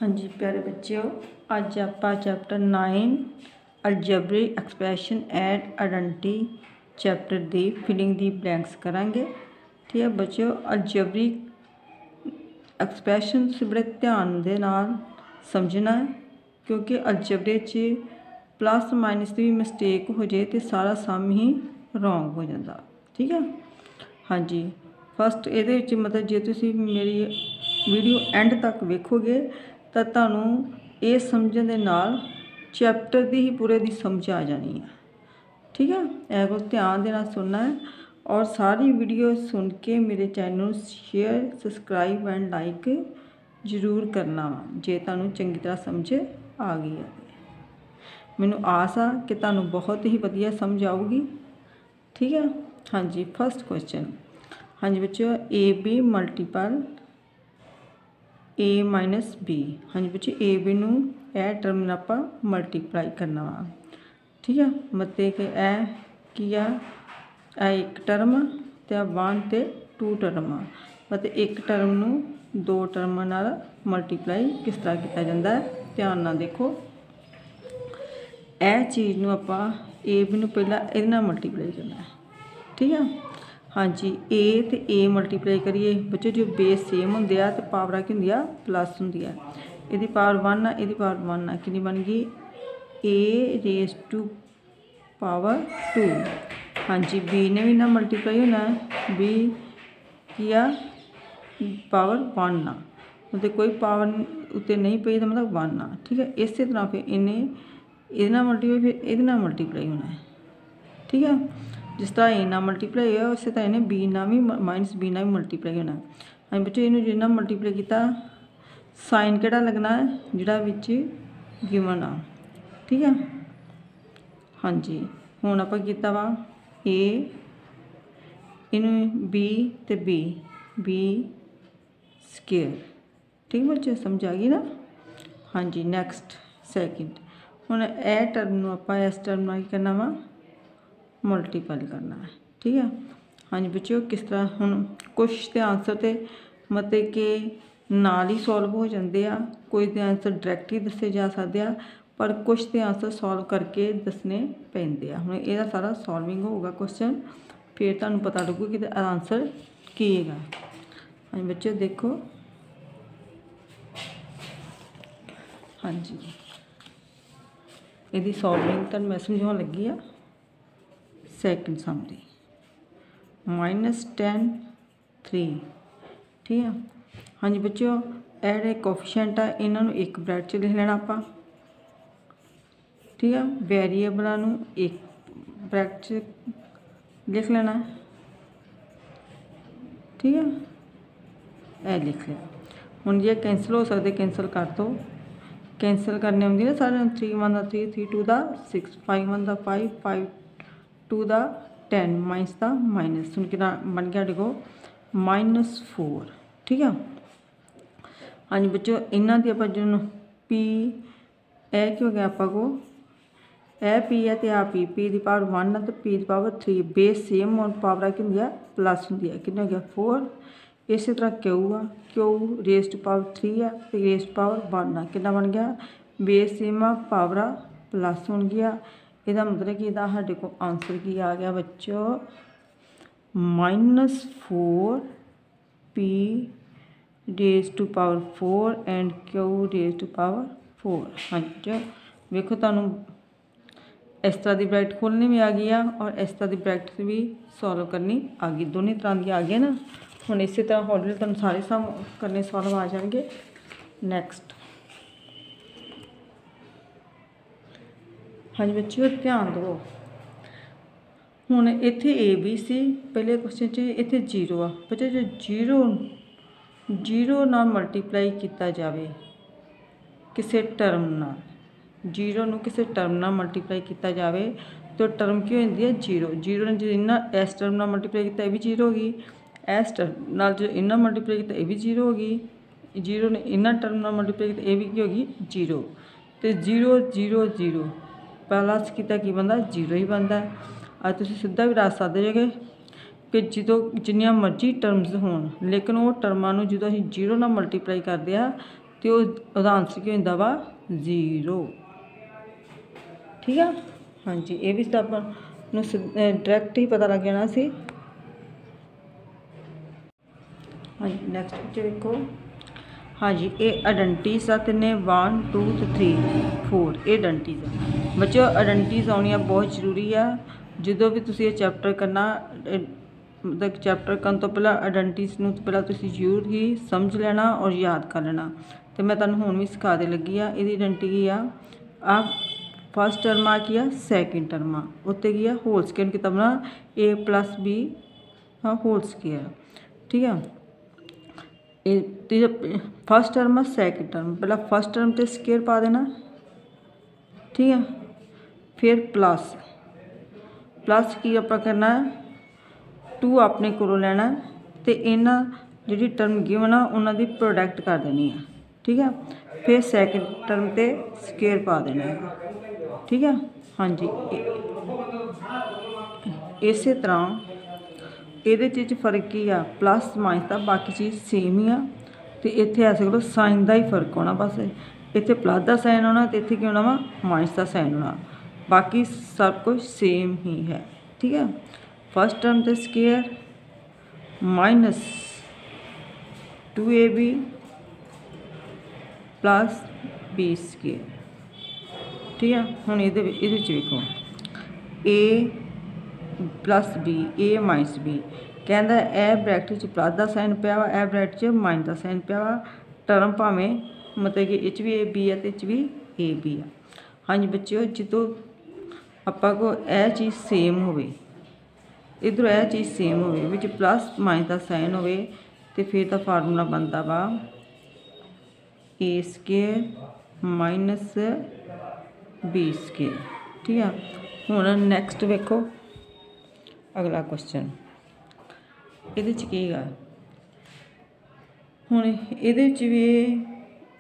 हाँ जी प्यारे बच्चों, अज आप chapter 9 algebraic expression and identity chapter दी फिलिंग दी ब्लैंक्स करांगे। ठीक है बच्चों, अलजेब्रिक एक्सप्रैशन बड़े ध्यान दे नाल समझना है, क्योंकि अलजेब्रे च प्लस माइनस की भी मिसटेक हो जाए तो सारा सम ही रॉन्ग हो जाता। ठीक है हाँ जी, फस्ट ये मतलब जो तुम मेरी वीडियो एंड तक वेखोगे तो तुहानूं ये समझण दे नाल चैप्टर की ही पूरे की समझ आ जानी है। ठीक है, यह को ध्यान देना सुनना है और सारी वीडियो सुन के मेरे channel share subscribe and like जरूर करना वा जे तुहानूं चंगी तरह समझ आ गई है। मैनूं आस आ कि तुहानूं बहुत ही वधिया समझ आऊगी। ठीक है हाँ जी, फर्स्ट क्वेश्चन हाँ जी बच्चों, A B multiple A minus B. हाँ जी बच्चों, ए बी नूं यह टर्म नाल आपां मल्टीप्लाई करना वा। ठीक है, मतलब कि यह की आ एक टर्म तो 1 ते 2 टर्म आ, मतलब एक टर्म नूं 2 टर्मां नाल मल्टीप्लाई किस तरह किया जाता है। ध्यान नाल देखो, यह चीज़ नूं आपां ए बी नूं पहला इहदे नाल मल्टीप्लाई करना है। ठीक है हाँ जी, ए तो ए मल्टीप्लाई करिए बच्चों, जो बेस सेम होंगे तो पावर की होंगी प्लस होंगी है। यदि पावर 1 आ, यदि पावर 1 आ, कि बन गई ए रेस टू पावर 2। हाँ जी, बी ने भी ना मल्टीप्लाई होना है, बी की आ पावर 1 आ, मतलब कोई पावर उत्ते नहीं पई तो मतलब 1 आ। ठीक है, इस तरह फिर इन्हें ये मल्टीप्लाई फिर ये मल्टीप्लाई होना है। ठीक है, जिस तरह ए ना मल्टीप्लाई होया उस तरह इन्हें बी ना भी माइनस बी ना भी मल्टीप्लाई होना है। हाँ बच्चों, इन्होंने जिन्ना मल्टीप्लाई किया साइन किहड़ा लगना है जिहड़ा विच गिवन आ। ठीक है हाँ जी, हुण आपां कीता वा ए इन्हूं बी ते बी बी स्केयर। ठीक है बच्चों, समझ आ गई ना। हाँ जी, नैक्सट सैकेंड हुण ए टर्म नूं आपां इस टर्म नाल की करना वा मल्टीपल करना है। ठीक है हाँ जी बच्चों, किस तरह हुण कुछ तो आंसर तो मतलब कि नाल ही सॉल्व हो जाते हैं, कोई तो आंसर डायरैक्ट ही दसे जा सकते हैं, पर कुछ तो आंसर सॉल्व करके दसने पैंदे आ। हुण इहदा सारा सॉल्विंग होगा क्वेश्चन, फिर तुहानूं पता लगू कि आंसर की है। हाँ बच्चों देखो, हाँ जी यदि सॉल्विंग तुहानूं मैं समझाउण लगी आ। सैकेंड सम दी -10 3। ठीक है हाँ जी बच्चों, ये कोफिशिएंट आ इन्हों एक ब्रैकेट च लिख लेना आपां। ठीक है, वेरीएबलों नूं एक ब्रैकेट च लिख लेना। ठीक है, यह लिख लिया। हुण जे कैंसल हो सकते कैंसल कर दो, कैंसल करने आउंदी ना सारे 3 1 3 3 2 6 5 1 5 5 2 10 माइनस का माइनस, हुण कितना बन गया देखो -4। ठीक है हाँ जी बच्चों, इन्हों की आप जो पी ए की हो गया आप को ए पी है तो आ पी की पावर 1 है तो पी की पावर 3 बेस सेम और पावर की होंगी प्लस होंगी है। कितना हो गया 4। इस तरह क्यू आ, क्यू रेस टू पावर 3 है तो रेस टू पावर 1 आ, कि बन गया बेस सेम आ पावर प्लस हो गया। यदा मतलब कि साढ़े को आंसर की आ गया बच्चों -4 P raise to power 4 and Q raise to power 4। हाँ जी देखो, तुहानूं इस तरह की ब्रैकेट खोलनी भी आ गई और इस तरह की ब्रैकेट भी सॉल्व करनी आ गई, दोनों तरह की आ गई ना। हुण इस तरह हौली तुहानूं सारे सम करने सॉल्व आ जाएंगे। नैक्सट हाँ जी बच्चों ध्यान दो, हुण इत्थे ए बी सी पहले क्वेश्चन च इत्थे 0 आ बच्चों, जो जीरो नाल मल्टीप्लाई किया जाए किसी टर्म नाल, जीरो नूं किसी टर्म नाल मल्टीप्लाई किया जाए तो टर्म की होती है 0। जीरो ने जो इन्ना इस टर्म नाल मल्टीप्लाई किया भी 0 होगी, इस टर्म नाल जो इन्ना मल्टीप्लाई किया भी 0 होगी, जीरो ने इन्ना टर्म नाल मल्टीप्लाई किया भी की होगी 0। तो 0 0 0 प्लस किया की बनता 0 ही बनता। अब तुम सीधा भी रख सकते हो कि जो जिन्नियां मर्जी टर्म्स होण, लेकिन वो टर्मां नूं जो असीं 0 नाल मल्टीप्लाई करते हैं तो उसका आंसर की होंदा वा 0। ठीक है। हाँ जी, ये भी तो अपन डायरैक्ट ही पता लग जाना सी। हाँ जी, नैक्सट पिक्चर देखो। हाँ जी, ये आइडेंटिटीज आ तिने 1 2 ते 3 4 ये आइडेंटिटीज आ। बच्चों आइडेंटिटीज आउणियां बहुत जरूरी आ। जो भी तुसीं ये चैप्टर करना, मतलब चैप्टर करने तो पहला आइडेंटिटीज नूं पहला तुसीं जरूर ही समझ लेना और याद कर लेना। तो मैं तुहानूं हुण भी सिखा दे लगी आ। इहदी आइडेंटिटी की आ फर्स्ट टर्म आ की आ सैकेंड टर्म आ उत्ते की आ होल स्केयर कितना बना a plus b whole square. ठीक है। ये फर्स्ट टर्म है सैकेंड टर्म, पहला फर्स्ट टर्म ते स्केयर पा देना। ठीक है। फिर प्लस प्लस की आप करना 2 अपने कोलों लेना तो इन्हां जी टर्म गिवन आ उन्हां दी प्रोडक्ट कर देनी है। ठीक है। फिर सैकेंड टर्म ते स्केयर पा देना है। ठीक है। हाँ जी, इस तरह ये फर्क की आ प्लस माइनस का, बाकी चीज़ सेम ही आ। तो इत्थे ऐसे करो साइन का ही फर्क होना, बस इत्थे प्लस का साइन होना तो इत्थे की होना वा माइनस का साइन होना, बाकी सब कुछ सेम ही है। ठीक है। फर्स्ट टर्म ते square minus 2ab plus b square. ठीक है। हुण ये देखो a plus b a minus b कहता है ब्रैकेट प्लस का साइन पिया वा, ब्रैकेट माइनस का साइन पिया वा। टर्म भावें मतलब कि इच भी a b है तो इच भी a b है। हाँ जी बच्चों, जो आपां को यह चीज़ सेम हो, इधरों यह चीज़ सेम हो विच प्लस माइनस का साइन हो तो फिर तो फार्मूला बनता वा a square minus b square. ठीक है। हुण नैक्सट वेखो अगला क्वेश्चन ये की है। हुण ये भी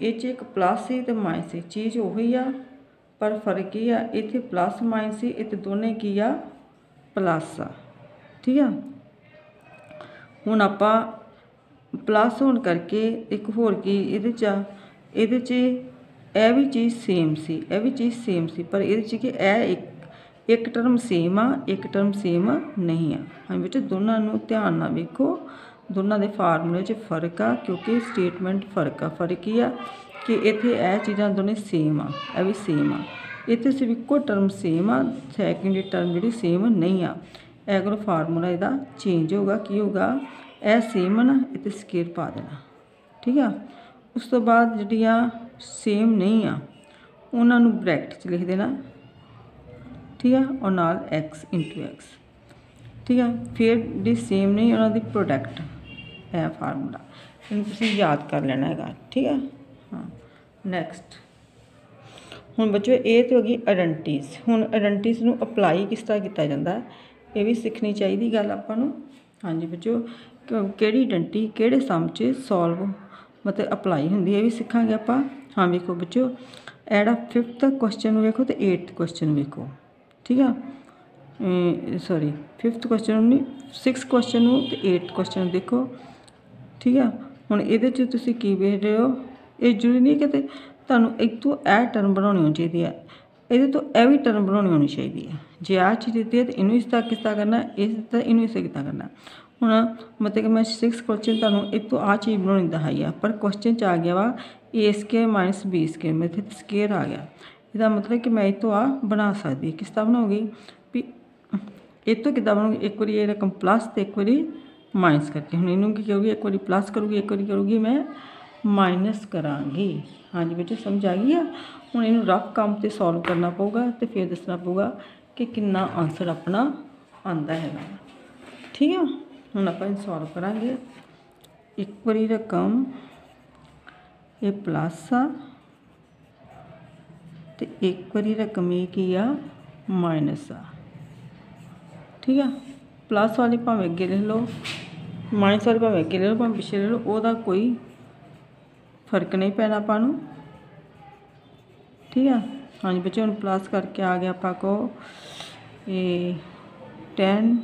एक प्लस है तो माइनस है, चीज़ उही आ पर फर्क ही आ इत्थे प्लस माइनस है, इत्थे दोने की आ प्लस आ। ठीक है। हुण आपां प्लस होने करके एक होर की ये भी चीज़ सेम सी, यह भी चीज़ सेम सी, पर ये कि एक टर्म सेम आ एक टर्म सेम नहीं आ। हाँ बेटे दोनों नूं ध्यान नाल वेखो, दोनों के फार्मूले च फर्क आ क्योंकि स्टेटमेंट फर्क आ। फर्क ही आ कि इत्थे यह चीज़ां दोनों सेम आ, यह भी सेम आ। इत्थे सिर्फ इक्को टर्म सेम आ, सैकेंड टर्म जी सेम नहीं आ। अगर फार्मूला इहदा चेंज होगा की होगा, यह सेम ना इत्थे स्केयर पा देना। ठीक है। उस तो बाद जिहड़ियां सेम नहीं आ उन्हां नूं ब्रैकेट च लिख देना। ठीक है। और नाल x इंटू x। ठीक है। फिर जो सेम नहीं उन्हां दी प्रोडक्ट है फार्मूला, इन्हूं तुसीं याद कर लेना है। ठीक है। हाँ नैक्सट हुण बच्चों ये तो होगी आइडेंटिटीज। हुण आइडेंटिटीज नूं अप्लाई किस तरह किया जाता है ये भी सीखनी चाहिए गल आपां नूं। हाँ जी बच्चों, किहड़ी आइडेंटिटी किहड़े सम च सॉल्व मतलब अप्लाई होंदी है ये भी सीखांगे आपां। हाँ वेखो बच्चों, एड़ा 5th क्वेश्चन वेखो तो 8th क्वेश्चन वेखो। ठीक है। सॉरी 5th क्वेश्चन नहीं 6th क्वेश्चन तो 8th क्वेश्चन देखो। ठीक है। हुण इहदे च तुसीं की वेख रहे हो, ये जरूरी नहीं कि तुहानूं एक तो यह टर्म बनानी आनी चाहिए है, ये तो यह भी टर्म बनानी आनी चाहिए है। जे आ चीज़ दी है तो इनू इस तरह किस तरह करना, इस तरह इनू इस तरह करना। हुण मतलब कि मैं 6th क्वेश्चन तुहानूं एक तो आ चीज़ बनानी दखाई आ, पर क्वेश्चन च आ गया वा a square minus b square, मेरे इत्थे स्केयर आ गया। इसका मतलब कि मैं इतों आ बना सकती किस तरह बनाऊँगी भी इतों कि बनाऊँगी, एक बार ये रकम प्लस तो एक बार माइनस करके। हुण इनू की करूँगी, एक बार प्लस करूँगी एक बार करूँगी मैं माइनस कराँगी। हाँ जी बच्चे समझ आ गई है। हुण इनू रफ काम तो सॉल्व करना पऊगा तो फिर दसना पऊगा कि कितना आंसर अपना आंदा है। ठीक है। हुण आपां सॉल्व करांगे। एक बार रकम ये प्लस आ तो एक बार रकम ये की आ माइनस आ। ठीक है। प्लस वाली भावें अगे लिख लो, माइनस वाली भावें अगे लिख लो, भावें पिछे लिख लो, वह कोई फर्क नहीं पैना आपां नूं। ठीक है। हाँ जी बच्चे, हम प्लस करके आ गया आपां को ये 10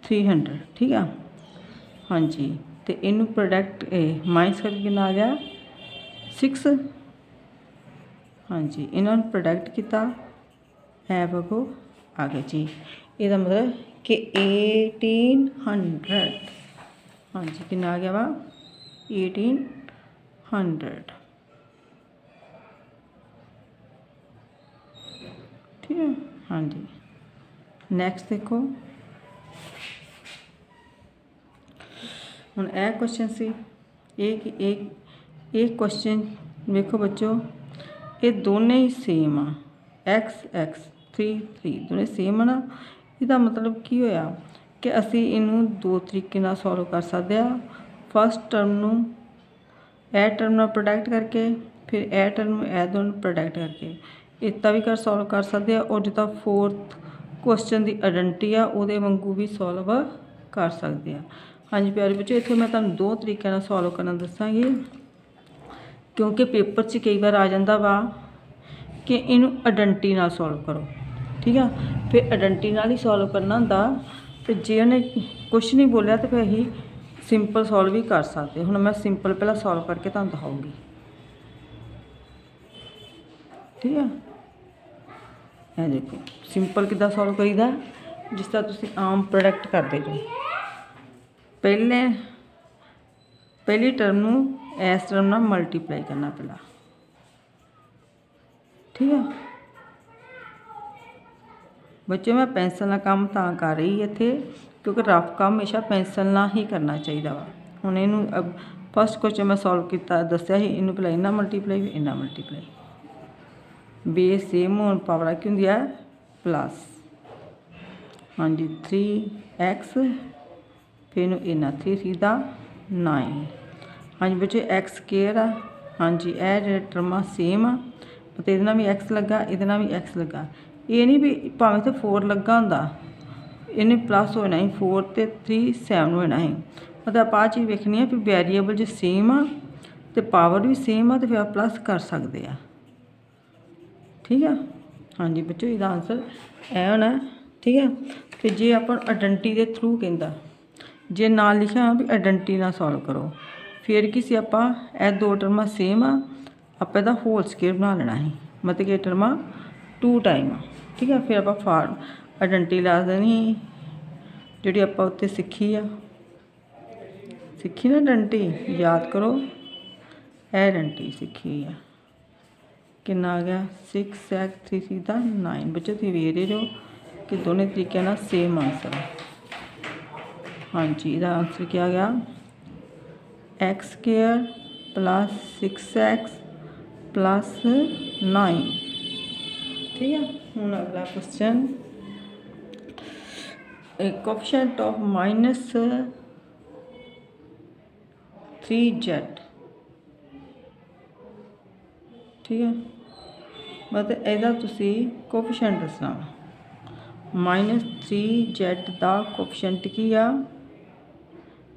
300। ठीक है। हाँ जी तो इनू प्रोडक्ट माइनस करके कितना आ गया 6। हाँ जी, इन्होंने प्रोडक्ट किया है बगो आ गया जी। यदा मतलब कि 1800। हाँ जी, कितना आ गया वा 1800। ठीक है। हाँ जी, नैक्सट देखो हुण यह क्वेश्चन सी एक क्वेश्चन देखो बच्चों, ये दोनों ही सेम आ x x 3 3 दोनों सेम है ना। इसका मतलब की होया कि असी इनू दो तरीके नाल सॉल्व कर सकते हैं। फस्ट टर्म नू ए टर्म नाल प्रोडक्ट करके, फिर ए टर्म ए दोनों प्रोडक्ट करके इतना भी सॉल्व कर सकते हैं। और जिदा फोर्थ क्वेश्चन की आइडेंटिटी आ उहदे वांगू भी सॉल्व कर सकते हैं। हाँ जी प्यारे बच्चों, इत्थे मैं तुहानूं दो तरीके नाल सॉल्व करना दसांगी, क्योंकि पेपर च कई बार आ जाता वा कि इनू आइडेंटिटी नाल सॉल्व करो। ठीक है, फिर आइडेंटिटी नाल ही सॉल्व करना हुंदा। तो जे उन्हें कुछ नहीं बोलिया तो फिर असीं सिंपल सॉल्व भी कर सकते। हुण मैं सिंपल पहला सॉल्व करके तुहानूं दिखाऊंगी। ठीक है, ये देखो सिंपल किद्दां सॉल्व करीदा, जिस तरह तुसीं आम प्रोडक्ट करदे जो पहली टर्म नूं इस टर्म नाल मल्टीप्लाई करना पहला। ठीक है बच्चों, मैं पेंसिल नाल काम तां कर रही इत्थे क्योंकि रफ काम हमेशा पेंसिल नाल ही करना चाहिए वा। हुण इनू फस्ट क्वेश्चन मैं सॉल्व किया दसिया ही, इनू पहला इन्ना मल्टीप्लाई इन्ना मल्टीप्लाई, बेस सेम होने पावर की होंदी है प्लस। हाँ जी 3x फिर इन्ना 3 सीधा 9। हाँ जी बच्चे एक्स स्केयर आ। हाँ जी यह टर्मा सेम आ, तो ये भी एक्स लगा ये भी एक्स लगा। ये नहीं भी भावें तो 4 लगा होंदा, इन्हें प्लस होना ही 4 तो 3 7 होना ही। मतलब आप आ चीज़ वेखनी है भी वेरीएबल जो सेम आ तो पावर भी सेम आ तो फिर आप प्लस कर सकते हैं। ठीक है। हाँ जी बच्चों, इसका आंसर यह होना। ठीक है, तो जे आप आइडेंटिटी के थ्रू कहता, जे नाल लिखा हो भी आइडेंटिटी ना सॉल्व करो, फिर किसी आप दो टर्मा सेम आप इहदा होल स्केयर बना लेना है, मतलब कि टर्मा 2 टाइम। ठीक है, फिर आप फार्म आइडेंटिटी ला देनी जी आप उत्ते सीखी ना आइडेंटिटी, याद करो आइडेंटिटी सीखी है। कितना आ गया 6x 3 सीधा 9। बच्चों तुम वेख रहे हो कि दोनों तरीके ना सेम आंसर है। हाँ जी, इसका आंसर क्या गया x square plus 6x plus 9। ठीक है, हूँ अगला क्वेश्चन, कोएफिशिएंट ऑफ -3z। ठीक है, मतलब यदा तुसी कोएफिशिएंट दसना -3z का कोएफिशिएंट की आ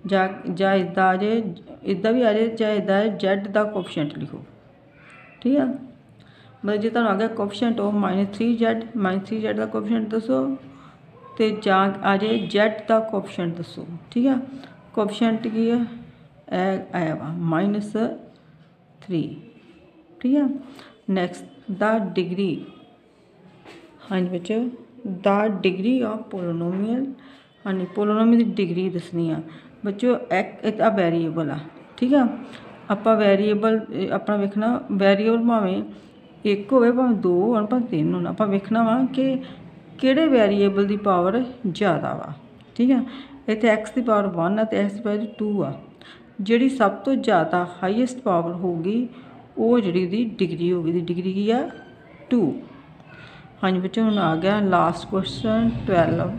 जा इसदा आ जाए, इसदा भी आ जाए चाहे इसदा z का कोएफिशिएंट लिखो। ठीक है, मतलब जो तुहानूं आ गया कोएफिशिएंट ऑफ -3z का कोएफिशिएंट दसो तो जा आ जाए z का कोएफिशिएंट दसो। ठीक है, कोएफिशिएंट की है आया वा -3। ठीक है, नैक्सट द डिग्री। हाँ जी बच्चों, द डिग्री ऑफ पोलोनोमियल। हाँ जी, पोलोनोमियल की डिग्री दसनी आ बच्चों। एक वेरीएबल आ। ठीक है, आप वेरीएबल अपना वेखना, वेरीएबल भावें एक हो भावें 2 हो भावें 3 हो, आप वेखना वा कि किहड़े वेरीएबल की पावर ज़्यादा वा। ठीक है, इत्थे एक्स की पावर 1 है तो एक्स की पावर 2 आ। जिहड़ी सब तो ज़्यादा हाईएस्ट पावर होगी वो जिहड़ी डिग्री होगी, डिग्री की है 2। हाँ जी बच्चों, हुण आ गया लास्ट क्वेश्चन 12।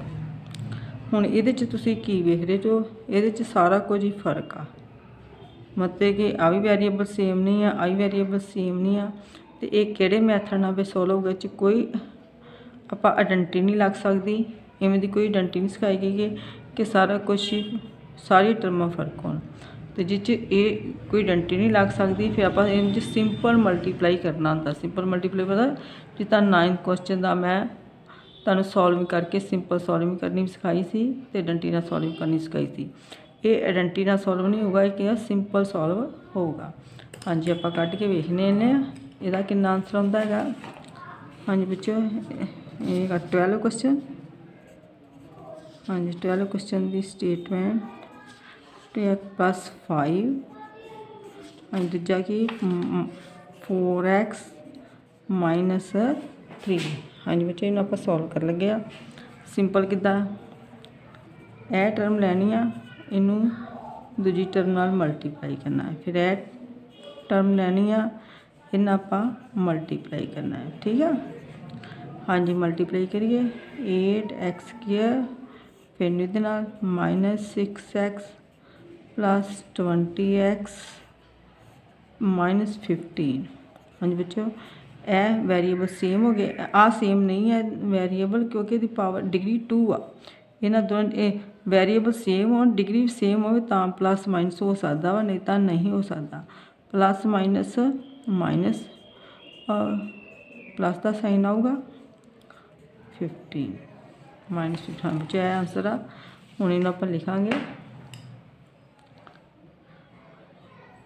हुण इहदे च तुसीं की वेख रहे हो, इहदे च सारा कुछ ही फर्क आ, मतलब कि आ भी वेरीएबल सेम नहीं आ भी वेरीएबल सेम नहीं आ। तो ये किहड़े मैथड नाल भी सोल्व होगा, कोई आप आइडेंटिटी नहीं लग सकती, इवें दी कोई आइडेंटिटी नहीं सिखाई गई है कि सारा कुछ ही सारी टर्मां फर्क होण। तो जिस ये कोई आइडेंटिटी नहीं लग सकती, फिर आप इन सिंपल मल्टीप्लाई करना होंदा। सिंपल मल्टीप्लाई पता जिदा 9 क्वेश्चन का मैं तुहानूं सॉल्व करके सिंपल सॉल्विंग करनी सिखाई सी ते आइडेंटिटी नाल सॉल्विंग करनी सिखाई सी। ये आइडेंटिटी नाल सॉल्व नहीं होगा, ये सिंपल सॉल्व होगा। हाँ जी, आप कट के वेखने इहदा कितना आंसर आउंदा हैगा। हाँ जी बच्चों, ये 12 क्वेश्चन। हाँ जी 12 क्वेश्चन की स्टेटमेंट +5। हाँ जी दूजा कि 4x - 3। हाँ जी बच्चों, इन्हूं आपां सॉल्व कर लगे आ। सिंपल किद्दां, यह टर्म लैनी आ, इनू दूजी टर्म नाल मल्टीप्लाई करना है, फिर यह टर्म लैनी आ, इन्हां आपां मल्टीप्लाई करना है। ठीक है। हाँ जी मल्टीप्लाई करिए 8x², फिर इहदे नाल -6x + 20x - 15। हाँ जी बच्चों, यह वेरीएबल सेम हो गए, आ सेम नहीं है वेरीएबल, क्योंकि इसकी पावर डिग्री 2 आ। इन्हां दोनों वेरीएबल सेम हो, डिग्री सेम हो तां प्लस माइनस हो सकता वा, नहीं तो नहीं हो सकता। प्लस माइनस माइनस प्लस का साइन आऊगा 15 -15। हाँ बच्चे यह आंसर आ। हुण इन्हूं आपां लिखांगे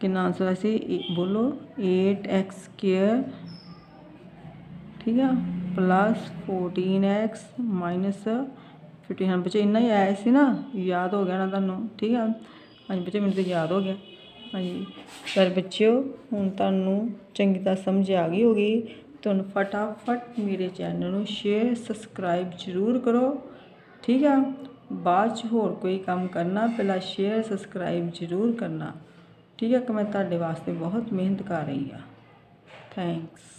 कितना आंसर सी, बोलो 8x², ठीक है, + 14x - 15। हाँ बच्चे इन्ना ही आया सी ना, याद हो गया ना तुहानूं। ठीक है। हाँ जी बच्चे, मैनूं तो याद हो गया। हाँ जी पर बच्चों, हुण तुहानूं चंगी तरह समझ आ गई होगी। तुहानूं फटाफट मेरे चैनल नूं शेयर सबसक्राइब जरूर करो। ठीक है। बाद च होर कोई काम करना, पहला शेयर सबसक्राइब जरूर करना। ठीक है कि मैं तुहाडे वास्ते बहुत मेहनत कर रही हाँ। थैंक्स।